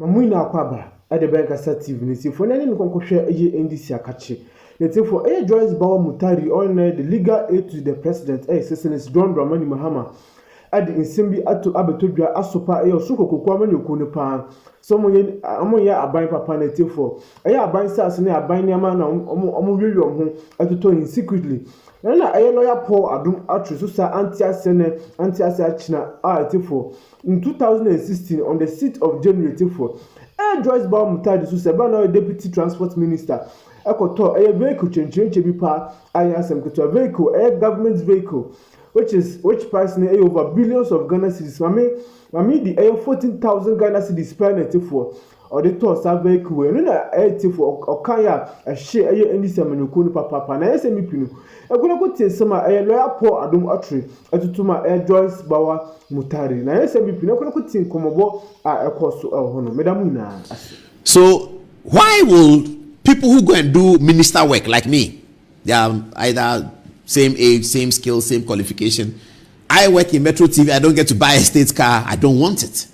Mamuina Kwaba, at the bank assertive, Nissi for any concoction NDC Akachi. Let's say for Joyce Bawa Muntari on the legal aid to the president, Citizen John Dramani Mahama. At the Insimbi Atu Abetubia Asopa, Suko Kwamani Kunupa. Someone among ya abine papa native for a abine sass and a bine man on Atutoin secretly. And I lawyer Paul Adum Atrusa anti-Asene anti-Asachina Tifo in 2016 on the 6th of January Tifo. Joyce Bawa Muntari Susabana, Deputy Transport Minister. Ekoto a vehicle change bipa ayasem to a vehicle a government vehicle which price na over billions of Ghana cedis mami the 14,000 Ghana cedis per net for or the toss vehicle we na for okaya a share NDC manukunu papa na SME pinu ekuna ko tie sama lawyer Paul Adum Atri atutuma Joyce Bawa Muntari na SME pinu ekuna ko tie komobo a ekoso hono medamu na. So why will people who go and do minister work like me, they are either same age, same skill, same qualification. I work in Metro TV. I don't get to buy a state car. I don't want it.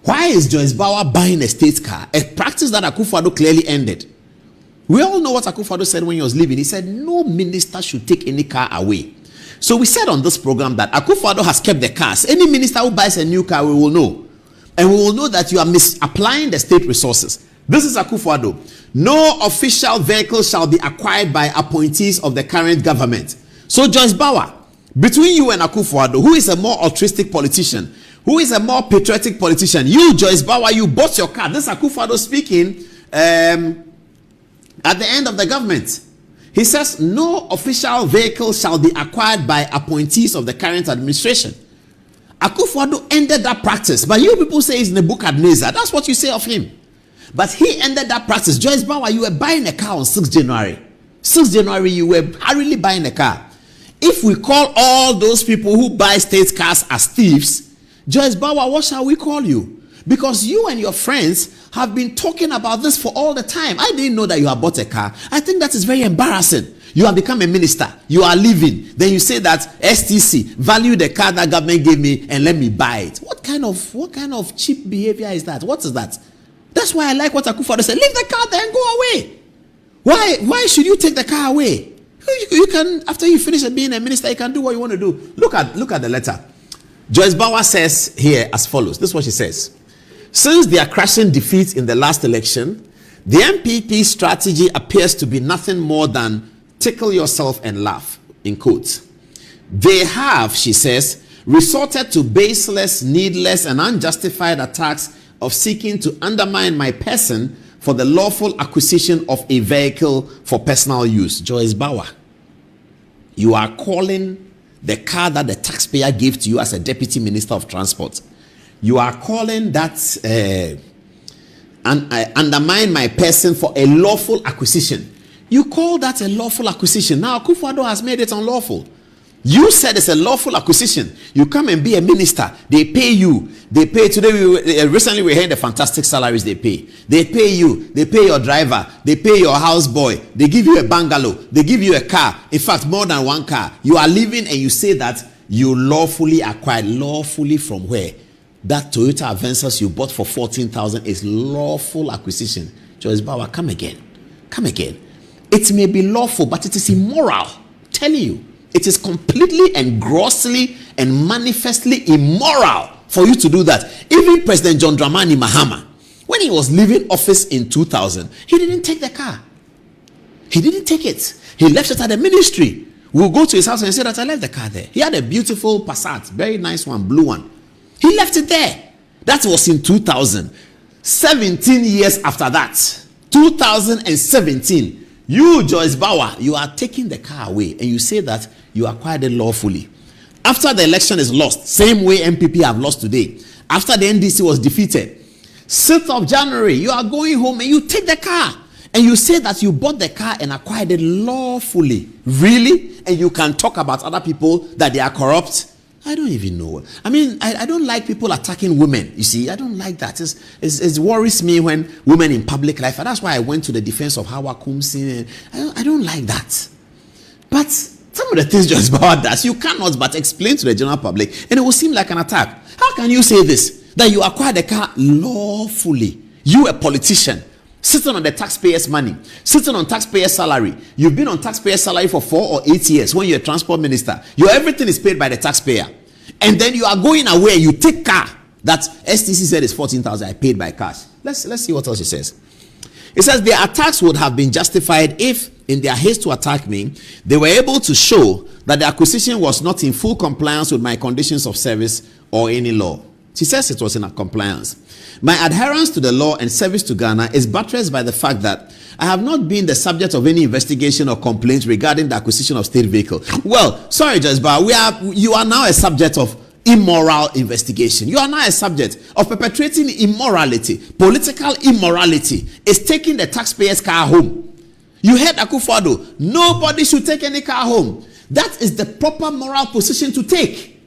Why is Joyce Bawa buying a state car? A practice that Akufo-Addo clearly ended. We all know what Akufo-Addo said when he was leaving. He said no minister should take any car away. So we said on this program that Akufo-Addo has kept the cars. Any minister who buys a new car, we will know. And we will know that you are misapplying the state resources. This is Akufo-Addo. No official vehicle shall be acquired by appointees of the current government. So Joyce Bawa, between you and Akufo-Addo, who is a more altruistic politician, who is a more patriotic politician? You, Joyce Bawa, you bought your car. This is Akufo-Addo speaking at the end of the government. He says, no official vehicle shall be acquired by appointees of the current administration. Akufo-Addo ended that practice. But you people say he's Nebuchadnezzar. That's what you say of him. But he ended that practice. Joyce Bawa, you were buying a car on 6th January. 6th January, you were hurriedly buying a car. If we call all those people who buy state cars as thieves, Joyce Bawa, what shall we call you? Because you and your friends have been talking about this for all the time. I didn't know that you have bought a car. I think that is very embarrassing. You have become a minister. You are leaving. Then you say that STC, value the car that government gave me and let me buy it. What kind of cheap behavior is that? What is that? That's why I like what Akufo-Addo said. Leave the car there and go away. Why should you take the car away? You can, after you finish being a minister, you can do what you want to do. Look at the letter. Joyce Bawa says here as follows. This is what she says. Since their crushing defeat in the last election, the MPP strategy appears to be nothing more than tickle yourself and laugh, in quotes. They have, she says, resorted to baseless, needless, and unjustified attacks of seeking to undermine my person for the lawful acquisition of a vehicle for personal use. Joyce Bawa, you are calling the car that the taxpayer gave to you as a deputy minister of transport. You are calling that undermine my person for a lawful acquisition. You call that a lawful acquisition. Now Akufo-Addo has made it unlawful. You said it's a lawful acquisition. You come and be a minister. They pay you. They pay. Today, recently we heard the fantastic salaries they pay. They pay you. They pay your driver. They pay your houseboy. They give you a bungalow. They give you a car. In fact, more than one car. You are living and you say that you lawfully acquired. Lawfully from where? That Toyota Avensis you bought for 14,000 is lawful acquisition. Joyce Bawa, come again. Come again. It may be lawful, but it is immoral. I'm telling you. It is completely and grossly and manifestly immoral for you to do that. Even President John Dramani Mahama, when he was leaving office in 2000, he didn't take the car. He didn't take it. He left it at the ministry. We'll go to his house and say that I left the car there. He had a beautiful Passat, very nice one, blue one. He left it there. That was in 2000. 17 years after that, 2017, you, Joyce Bawa, you are taking the car away and you say that you acquired it lawfully. After the election is lost, same way MPP have lost today. After the NDC was defeated, 6th of January, you are going home and you take the car. And you say that you bought the car and acquired it lawfully. Really? And you can talk about other people that they are corrupt? I don't even know. I mean, I don't like people attacking women. You see, I don't like that. It worries me when women in public life, and that's why I went to the defense of Hawa Kumsin. I don't like that. But some of the things Joyce Bawa does, you cannot but explain to the general public, and it will seem like an attack. How can you say this? That you acquired the car lawfully. You, a politician, sitting on the taxpayers' money, sitting on taxpayers' salary. You've been on taxpayers' salary for 4 or 8 years when you're a transport minister. Your everything is paid by the taxpayer. And then you are going away, you take car that STC said is 14,000, I paid by cash. Let's see what else it says. It says their attacks would have been justified if, in their haste to attack me, they were able to show that the acquisition was not in full compliance with my conditions of service or any law. She says it was in compliance. My adherence to the law and service to Ghana is buttressed by the fact that I have not been the subject of any investigation or complaints regarding the acquisition of state vehicle. Well, sorry, Joyce, but you are now a subject of immoral investigation. You are now a subject of perpetrating immorality. Political immorality is taking the taxpayer's car home. You heard Akufo-Addo, nobody should take any car home. That is the proper moral position to take.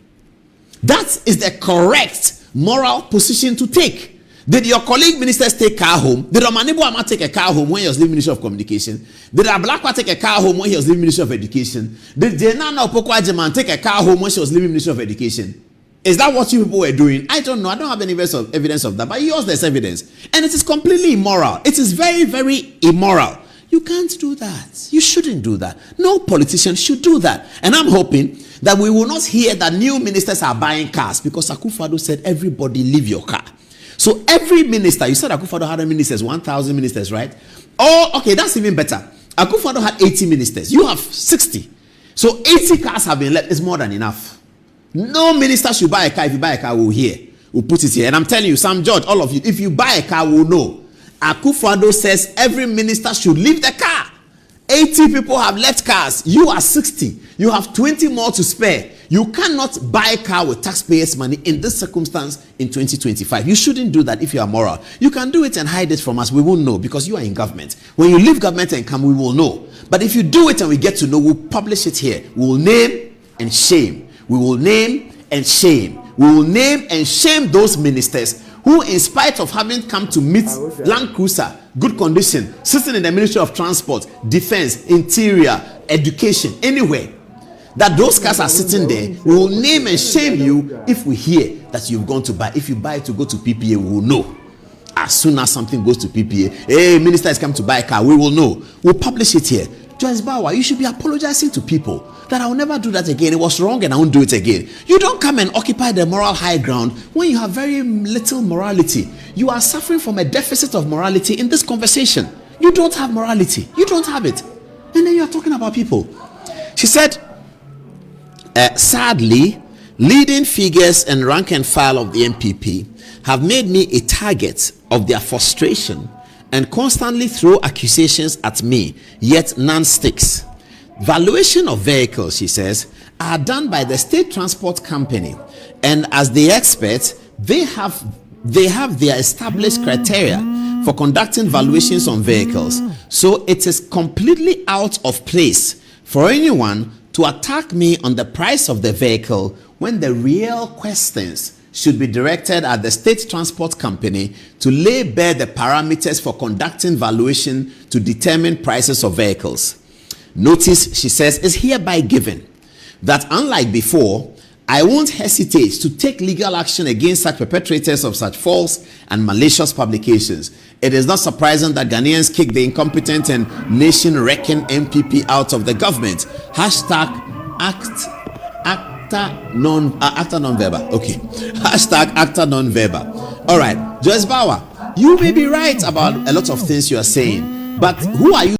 That is the correct moral position to take. Did your colleague ministers take car home? Did Omanibo Ama take a car home when he was leaving Ministry of Communication? Did Ablakwa take a car home when he was leaving Ministry of Education? Did Jenana Opoko-Agyemang take a car home when she was leaving Ministry of Education? Is that what you people were doing? I don't know. I don't have any evidence of that. But yours, there's evidence. And it is completely immoral. It is very, very immoral. You can't do that. You shouldn't do that. No politician should do that. And I'm hoping that we will not hear that new ministers are buying cars, because Akufo-Addo said everybody leave your car. So every minister, you said Akufo-Addo had ministers, 1,000 ministers, right? Oh, okay, that's even better. Akufo-Addo had 80 ministers. You have 60. So 80 cars have been left. It's more than enough. No minister should buy a car. If you buy a car, we'll hear. We'll put it here. And I'm telling you, Sam George, all of you, if you buy a car, we'll know. Akufo-Addo says every minister should leave the car. 80 people have left cars. You are 60. You have 20 more to spare. You cannot buy a car with taxpayers' money in this circumstance in 2025. You shouldn't do that if you are moral. You can do it and hide it from us. We won't know because you are in government. When you leave government and come, we will know. But if you do it and we get to know, we'll publish it here. We will name and shame. We will name and shame. We will name and shame those ministers who, in spite of having come to meet Land Cruiser, good condition, sitting in the Ministry of Transport, Defense, Interior, Education, anywhere, that those cars are sitting there, we will name and shame you if we hear that you've gone to buy. If you buy to go to PPA, we will know. As soon as something goes to PPA, hey, minister has come to buy a car, we will know. We'll publish it here. Joyce Bawa, you should be apologizing to people that I will never do that again. It was wrong and I won't do it again. You don't come and occupy the moral high ground when you have very little morality. You are suffering from a deficit of morality in this conversation. You don't have morality. You don't have it. And then you are talking about people. She said, sadly, leading figures and rank and file of the MPP have made me a target of their frustration and constantly throw accusations at me, yet none sticks. Valuation of vehicles, she says, are done by the state transport company, and as the experts, they have their established criteria for conducting valuations on vehicles. So it is completely out of place for anyone to attack me on the price of the vehicle when the real questions should be directed at the state transport company to lay bare the parameters for conducting valuation to determine prices of vehicles. Notice, she says, is hereby given that unlike before, I won't hesitate to take legal action against such perpetrators of such false and malicious publications. It is not surprising that Ghanaians kick the incompetent and nation-wrecking MPP out of the government. Hashtag acta non-verba. Okay. Hashtag acta non-verba. All right. Joyce Bawa, you may be right about a lot of things you are saying, but who are you